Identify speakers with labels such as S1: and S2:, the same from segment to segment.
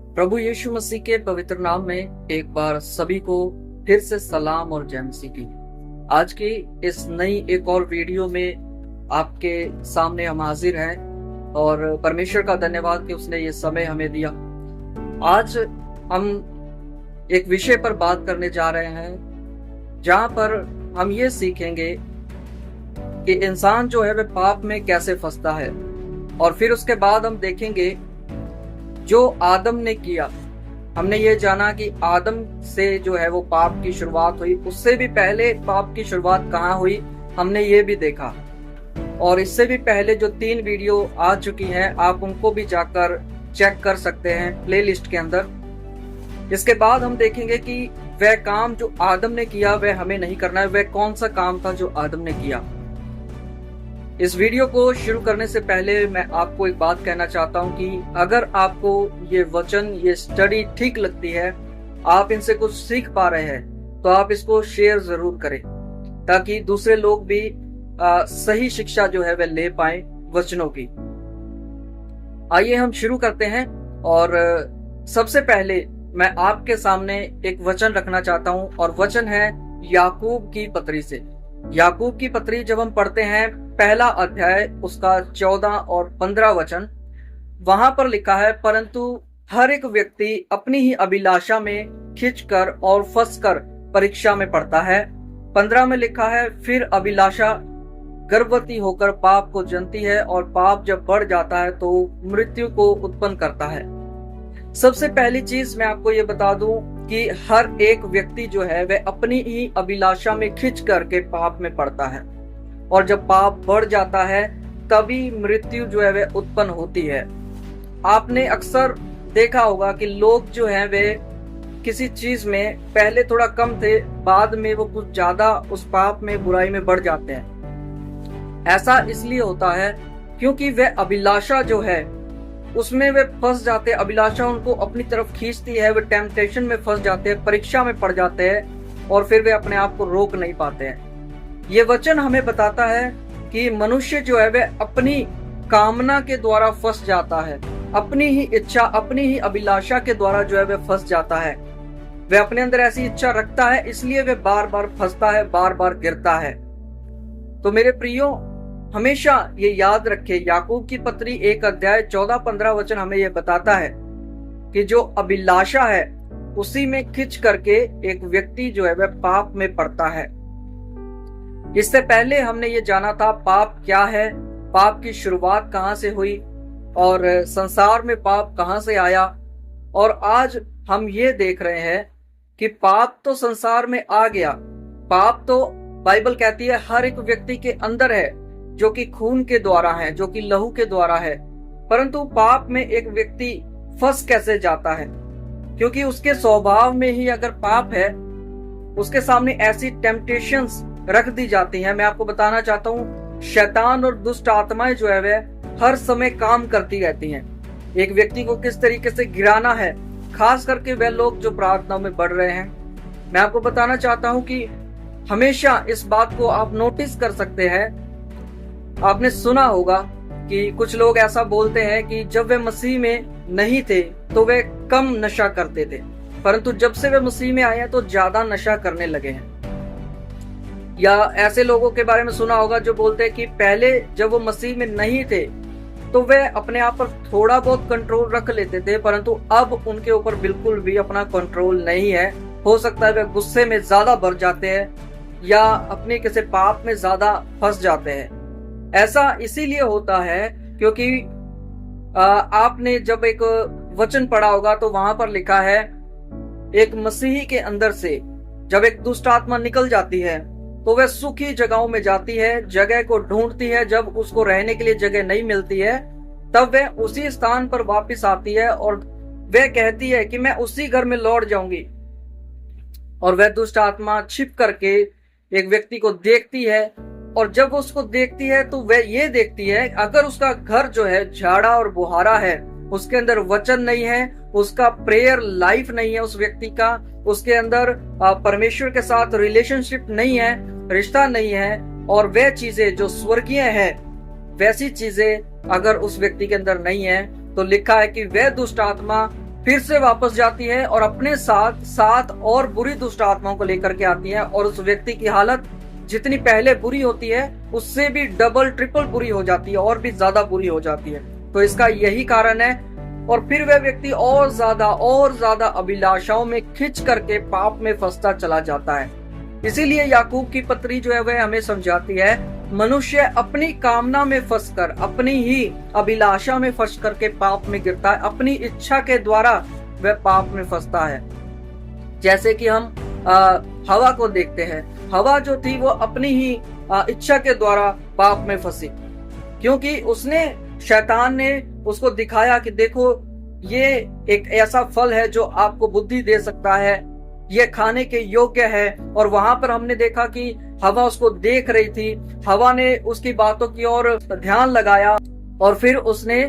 S1: प्रभु यीशु मसीह के पवित्र नाम में एक बार सभी को फिर से सलाम और जय मसीह की। आज की इस नई एक और वीडियो में आपके सामने हम हाजिर हैं और परमेश्वर का धन्यवाद कि उसने ये समय हमें दिया। आज हम एक विषय पर बात करने जा रहे हैं जहां पर हम ये सीखेंगे कि इंसान जो है वह पाप में कैसे फंसता है, और फिर उसके बाद हम देखेंगे जो आदम ने किया। हमने ये जाना कि आदम से जो है वो पाप की शुरुआत हुई, उससे भी पहले पाप की शुरुआत कहाँ हुई हमने ये भी देखा। और इससे भी पहले जो 3 वीडियो आ चुकी हैं आप उनको भी जाकर चेक कर सकते हैं प्लेलिस्ट के अंदर। इसके बाद हम देखेंगे कि वह काम जो आदम ने किया वह हमें नहीं करना है। वह कौन सा काम था जो आदम ने किया। इस वीडियो को शुरू करने से पहले मैं आपको एक बात कहना चाहता हूं कि अगर आपको ये वचन, ये स्टडी ठीक लगती है, आप इनसे कुछ सीख पा रहे हैं, तो आप इसको शेयर जरूर करें ताकि दूसरे लोग भी सही शिक्षा जो है वह ले पाए वचनों की। आइए हम शुरू करते हैं। और सबसे पहले मैं आपके सामने एक वचन रखना चाहता हूं, और वचन है याकूब की पत्री से। याकूब की पत्री जब हम पढ़ते हैं, पहला अध्याय उसका 14 और 15 वचन, वहां पर लिखा है, परंतु हर एक व्यक्ति अपनी ही अभिलाषा में खिंचकर और फंसकर परीक्षा में पड़ता है। 15 में लिखा है, फिर अभिलाषा गर्भवती होकर पाप को जनती है, और पाप जब बढ़ जाता है तो मृत्यु को उत्पन्न करता है। सबसे पहली चीज मैं आपको ये बता दूं कि हर एक व्यक्ति जो है वह अपनी ही अभिलाषा में खिंच करके पाप में पड़ता है, और जब पाप बढ़ जाता है तभी मृत्यु जो है वह उत्पन्न होती है। आपने अक्सर देखा होगा कि लोग जो हैं वे किसी चीज में पहले थोड़ा कम थे, बाद में वो कुछ ज्यादा उस पाप में, बुराई में बढ़ जाते हैं। ऐसा इसलिए होता है क्योंकि वह अभिलाषा जो है उसमें वे फंस जाते हैं। अभिलाषा उनको अपनी तरफ खींचती है, वे टेम्पटेशन में फंस जाते हैं, परीक्षा में पड़ जाते हैं, और फिर वे अपने आप को रोक नहीं पाते हैं। ये वचन हमें बताता है कि मनुष्य जो है वह अपनी कामना के द्वारा फंस जाता है, अपनी ही इच्छा, अपनी ही अभिलाषा के द्वारा जो है वह फंस जाता है। वह अपने अंदर ऐसी इच्छा रखता है, इसलिए वह बार बार फंसता है, बार बार गिरता है। तो मेरे प्रियो, हमेशा ये याद रखे, याकूब की पत्री 1 अध्याय 14-15 वचन हमें ये बताता है कि जो अभिलाषा है उसी में खिंच करके एक व्यक्ति जो है वह पाप में पड़ता है। इससे पहले हमने ये जाना था पाप क्या है, पाप की शुरुआत कहां से हुई, और संसार में पाप कहां से आया। और आज हम ये देख रहे हैं कि पाप तो संसार में आ गया। पाप तो बाइबल कहती है हर एक व्यक्ति के अंदर है, जो कि खून के द्वारा है, जो कि लहू के द्वारा है। परंतु पाप में एक व्यक्ति फंस कैसे जाता है? क्योंकि उसके स्वभाव में ही अगर पाप है, उसके सामने ऐसी टेम्पटेशंस रख दी जाती हैं। मैं आपको बताना चाहता हूँ, शैतान और दुष्ट आत्माएं जो है वह हर समय काम करती रहती हैं एक व्यक्ति को किस तरीके से गिराना है, खास करके वह लोग जो प्रार्थना में बढ़ रहे हैं। मैं आपको बताना चाहता हूँ कि हमेशा इस बात को आप नोटिस कर सकते हैं। आपने सुना होगा कि कुछ लोग ऐसा बोलते हैं कि जब वे मसीह में नहीं थे तो वे कम नशा करते थे, परंतु जब से वे मसीह में आए हैं तो ज्यादा नशा करने लगे हैं। या ऐसे लोगों के बारे में सुना होगा जो बोलते हैं कि पहले जब वो मसीह में नहीं थे तो वे अपने आप पर थोड़ा बहुत कंट्रोल रख लेते थे, परंतु अब उनके ऊपर बिल्कुल भी अपना कंट्रोल नहीं है। हो सकता है वे गुस्से में ज्यादा भर जाते हैं या अपने किसी पाप में ज्यादा फंस जाते हैं। ऐसा इसीलिए होता है क्योंकि आपने जब एक वचन पढ़ा होगा तो वहां पर लिखा है, एक मसीही के अंदर से जब एक दुष्ट आत्मा निकल जाती है तो वह सुखी जगहों में जाती है, जगह को ढूंढती है। जब उसको रहने के लिए जगह नहीं मिलती है तब वह उसी स्थान पर वापस आती है और वह कहती है कि मैं उसी घर में लौट जाऊंगी। और वह दुष्ट आत्मा छिप करके एक व्यक्ति को देखती है, और जब वो उसको देखती है तो वह ये देखती है अगर उसका घर जो है झाड़ा और बुहारा है, उसके अंदर वचन नहीं है, उसका प्रेयर लाइफ नहीं है, उस व्यक्ति का उसके अंदर परमेश्वर के साथ रिलेशनशिप नहीं है, रिश्ता नहीं है, और वह चीजें जो स्वर्गीय है वैसी चीजें अगर उस व्यक्ति के अंदर नहीं है तो लिखा है कि वह दुष्ट आत्मा फिर से वापस जाती है और अपने साथ 7 और बुरी दुष्ट आत्माओं को लेकर के आती है, और उस व्यक्ति की हालत जितनी पहले बुरी होती है उससे भी डबल ट्रिपल बुरी हो जाती है, और भी ज्यादा बुरी हो जाती है। तो इसका यही कारण है। और फिर वह व्यक्ति और ज्यादा अभिलाषाओं में खिंच करके पाप में फंसता चला जाता है। इसीलिए याकूब की पत्री जो है वह हमें समझाती है, मनुष्य अपनी कामना में फंसकर, अपनी ही अभिलाषा में फंस करके पाप में गिरता है, अपनी इच्छा के द्वारा वह पाप में फंसता है। जैसे कि हम हवा को देखते हैं, हवा जो थी वो अपनी ही इच्छा के द्वारा पाप में फंसी, क्योंकि उसने, शैतान ने उसको दिखाया कि देखो ये एक ऐसा फल है जो आपको बुद्धि दे सकता है, ये खाने के योग्य है। और वहां पर हमने देखा कि हवा उसको देख रही थी, हवा ने उसकी बातों की ओर ध्यान लगाया और फिर उसने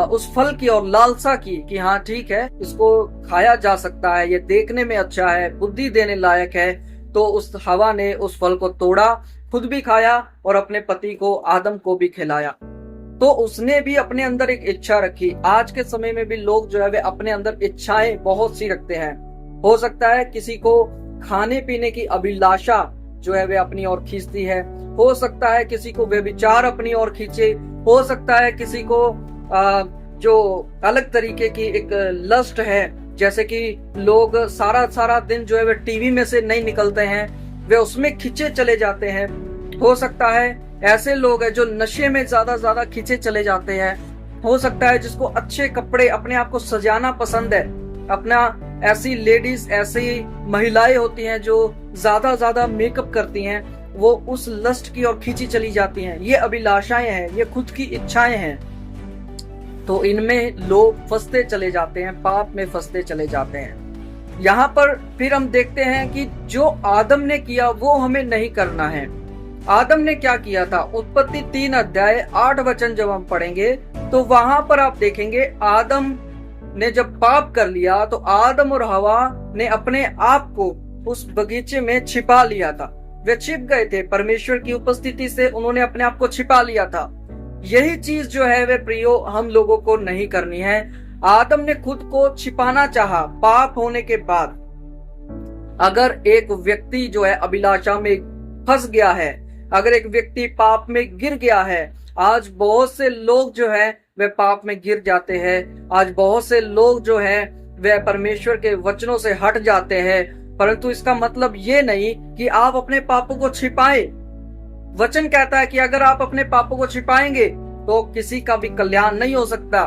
S1: उस फल की ओर लालसा की कि हाँ ठीक है, इसको खाया जा सकता है, ये देखने में अच्छा है, बुद्धि देने लायक है। तो उस हवा ने उस फल को तोड़ा, खुद भी खाया और अपने पति को, आदम को भी खिलाया। तो उसने भी अपने अंदर एक इच्छा रखी। आज के समय में भी लोग जो है वे अपने अंदर इच्छाएं बहुत सी रखते हैं। हो सकता है किसी को खाने पीने की अभिलाषा जो है वे अपनी ओर खींचती है, हो सकता है किसी को व्यभिचार अपनी ओर खींचे, हो सकता है किसी को जो अलग तरीके की एक लस्ट है, जैसे कि लोग सारा दिन जो है वे टीवी में से नहीं निकलते हैं, वे उसमें खींचे चले जाते हैं। हो सकता है ऐसे लोग हैं जो नशे में ज्यादा खींचे चले जाते हैं। हो सकता है जिसको अच्छे कपड़े, अपने आप को सजाना पसंद है, अपना, ऐसी लेडीज, ऐसी महिलाएं होती हैं जो ज्यादा मेकअप करती हैं, वो उस लस्ट की ओर खींची चली जाती हैं। ये अभिलाषाएं हैं, ये खुद की इच्छाएं हैं। तो इनमें लोग फंसते चले जाते हैं, पाप में फंसते चले जाते हैं। यहाँ पर फिर हम देखते हैं कि जो आदम ने किया वो हमें नहीं करना है। आदम ने क्या किया था? उत्पत्ति 3 अध्याय 8 वचन जब हम पढ़ेंगे तो वहां पर आप देखेंगे, आदम ने जब पाप कर लिया तो आदम और हवा ने अपने आप को उस बगीचे में छिपा लिया था। वे छिप गए थे, परमेश्वर की उपस्थिति से उन्होंने अपने आप को छिपा लिया था। यही चीज जो है वे प्रियो हम लोगों को नहीं करनी है। आदम ने खुद को छिपाना चाहा पाप होने के बाद। अगर एक व्यक्ति जो है अभिलाषा में फंस गया है, अगर एक व्यक्ति पाप में गिर गया है, आज बहुत से लोग जो है वे पाप में गिर जाते हैं। आज बहुत से लोग जो है वे परमेश्वर के वचनों से हट जाते हैं, परंतु इसका मतलब ये नहीं कि आप अपने पापों को छिपाएं। वचन कहता है कि अगर आप अपने पापों को छिपाएंगे तो किसी का भी कल्याण नहीं हो सकता।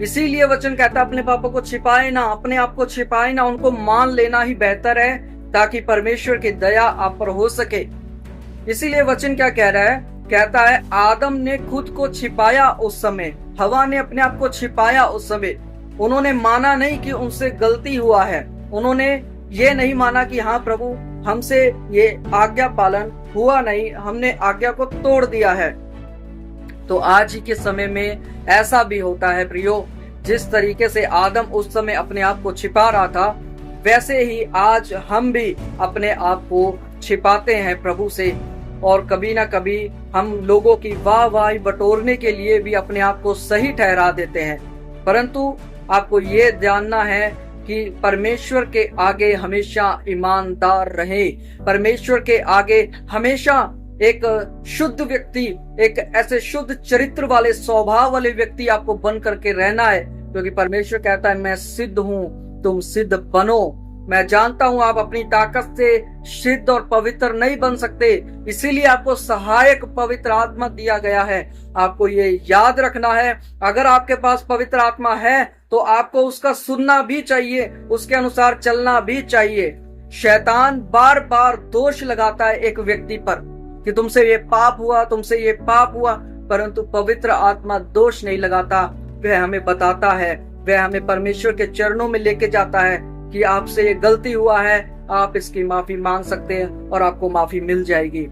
S1: इसीलिए वचन कहता है अपने पापों को छिपाए ना, अपने आप को छिपाए ना, उनको मान लेना ही बेहतर है ताकि परमेश्वर की दया आप पर हो सके। इसीलिए वचन क्या कह रहा है? कहता है आदम ने खुद को छिपाया उस समय, हवा ने अपने आप को छिपाया उस समय। उन्होंने माना नहीं कि उनसे गलती हुआ है, उन्होंने ये नहीं माना कि हाँ प्रभु हमसे ये आज्ञा पालन हुआ नहीं, हमने आज्ञा को तोड़ दिया है। तो आज ही के समय में ऐसा भी होता है प्रियो, जिस तरीके से आदम उस समय अपने आप को छिपा रहा था, वैसे ही आज हम भी अपने आप को छिपाते हैं प्रभु से, और कभी ना कभी हम लोगों की वाहवाही बटोरने के लिए भी अपने आप को सही ठहरा देते हैं। परंतु आपको ये जानना है कि परमेश्वर के आगे हमेशा ईमानदार रहे। परमेश्वर के आगे हमेशा एक शुद्ध व्यक्ति, एक ऐसे शुद्ध चरित्र वाले, स्वभाव वाले व्यक्ति आपको बन करके रहना है, क्योंकि परमेश्वर कहता है मैं सिद्ध हूँ, तुम सिद्ध बनो। मैं जानता हूं आप अपनी ताकत से सिद्ध और पवित्र नहीं बन सकते, इसीलिए आपको सहायक पवित्र आत्मा दिया गया है। आपको ये याद रखना है, अगर आपके पास पवित्र आत्मा है तो आपको उसका सुनना भी चाहिए, उसके अनुसार चलना भी चाहिए। शैतान बार बार दोष लगाता है एक व्यक्ति पर कि तुमसे ये पाप हुआ, तुमसे ये पाप हुआ, परंतु पवित्र आत्मा दोष नहीं लगाता। वह हमें बताता है, वह हमें परमेश्वर के चरणों में लेके जाता है कि आपसे ये गलती हुआ है, आप इसकी माफी मांग सकते हैं और आपको माफी मिल जाएगी।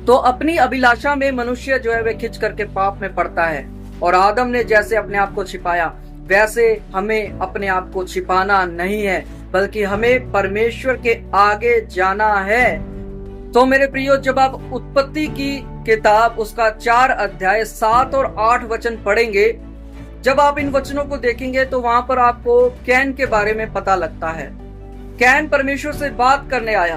S1: तो अपनी अभिलाषा में मनुष्य जो है वह खिंच करके पाप में पड़ता है, और आदम ने जैसे अपने आप को छिपाया वैसे हमें अपने आप को छिपाना नहीं है, बल्कि हमें परमेश्वर के आगे जाना है। तो मेरे प्रियो, जब आप उत्पत्ति की किताब उसका 4 अध्याय 7 और 8 वचन पढ़ेंगे जब आप इन वचनों को देखेंगे तो वहां पर आपको कैन के बारे में पता लगता है। कैन परमेश्वर से बात करने आया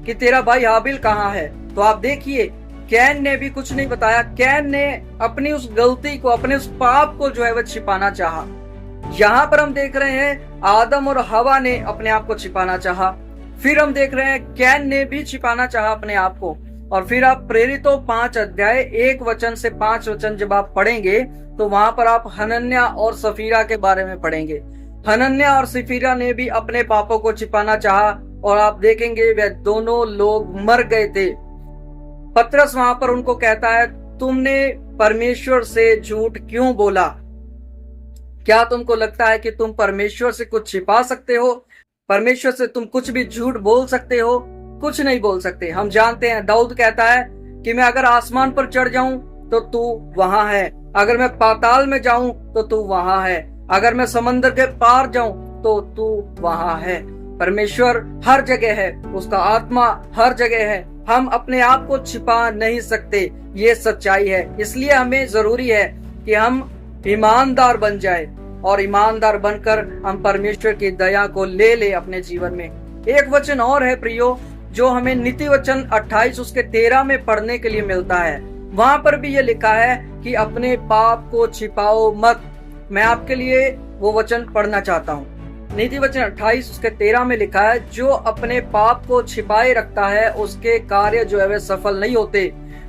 S1: कि तेरा भाई हाबिल कहाँ है। तो आप देखिए, कैन ने भी कुछ नहीं बताया। कैन ने अपनी उस गलती को, अपने उस पाप को जो है वह छिपाना चाहा। यहाँ पर हम देख रहे हैं आदम और हवा ने अपने आप को छिपाना चाहा। फिर हम देख रहे हैं कैन ने भी छिपाना चाहा अपने आप को। और फिर आप प्रेरितों 5 अध्याय 1 वचन से 5 वचन जब आप पढ़ेंगे तो वहां पर आप हनन्या और सफीरा के बारे में पढ़ेंगे। हनन्या और सफीरा ने भी अपने पापों को छिपाना चाहा और आप देखेंगे वे दोनों लोग मर गए थे। पतरस वहां पर उनको कहता है, तुमने परमेश्वर से झूठ क्यों बोला? क्या तुमको लगता है कि तुम परमेश्वर से कुछ छिपा सकते हो? परमेश्वर से तुम कुछ भी झूठ बोल सकते हो? कुछ नहीं बोल सकते। हम जानते हैं, दाऊद कहता है कि मैं अगर आसमान पर चढ़ जाऊं तो तू वहां है, अगर मैं पाताल में जाऊं तो तू वहां है, अगर मैं समंदर के पार जाऊं तो तू वहां है। परमेश्वर हर जगह है, उसका आत्मा हर जगह है। हम अपने आप को छिपा नहीं सकते, ये सच्चाई है। इसलिए हमें जरूरी है कि हम ईमानदार बन जाए और ईमानदार बनकर हम परमेश्वर की दया को ले ले अपने जीवन में। एक वचन और है प्रियो, जो हमें नीति वचन 28 उसके 13 में पढ़ने के लिए मिलता है। वहां पर भी ये लिखा है कि अपने पाप को छिपाओ मत। मैं आपके लिए वो वचन पढ़ना चाहता हूँ। नीति वचन 28 उसके 13 में लिखा है, जो अपने पाप को छिपाए रखता है उसके कार्य जो है वे सफल नहीं होते,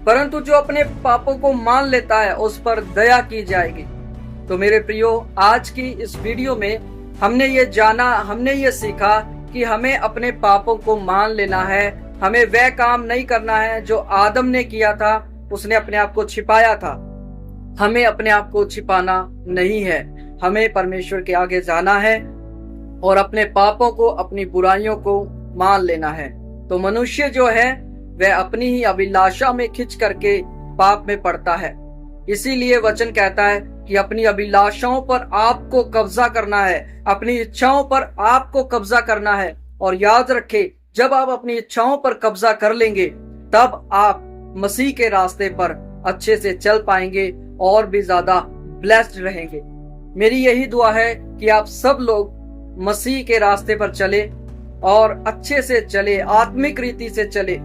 S1: परंतु जो अपने पापों को मान लेता है उस पर दया की जाएगी। तो मेरे प्रियो, आज की इस वीडियो में हमने ये जाना, हमने ये सीखा कि हमें अपने पापों को मान लेना है। हमें वह काम नहीं करना है जो आदम ने किया था, उसने अपने आप को छिपाया था। हमें अपने आप को छिपाना नहीं है, हमें परमेश्वर के आगे जाना है और अपने पापों को, अपनी बुराइयों को मान लेना है। तो मनुष्य जो है वह अपनी ही अभिलाषा में खिंच करके पाप में पड़ता है। इसीलिए वचन कहता है कि अपनी अभिलाषाओं पर आपको कब्जा करना है, अपनी इच्छाओं पर आपको कब्जा करना है। और याद रखें, जब आप अपनी इच्छाओं पर कब्जा कर लेंगे तब आप मसीह के रास्ते पर अच्छे से चल पाएंगे और भी ज्यादा ब्लेस्ड रहेंगे। मेरी यही दुआ है कि आप सब लोग मसीह के रास्ते पर चले और अच्छे से चले, आत्मिक रीति से चले,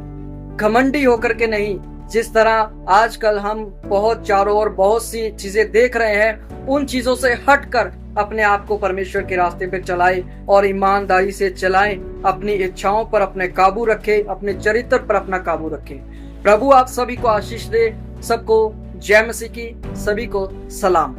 S1: घमंडी होकर के नहीं। जिस तरह आजकल हम बहुत चारों ओर बहुत सी चीजें देख रहे हैं, उन चीजों से हटकर अपने आप को परमेश्वर के रास्ते पर चलाएं और ईमानदारी से चलाएं। अपनी इच्छाओं पर अपने काबू रखें, अपने चरित्र पर अपना काबू रखें। प्रभु आप सभी को आशीष दे। सबको जय मसीह की, सभी को सलाम।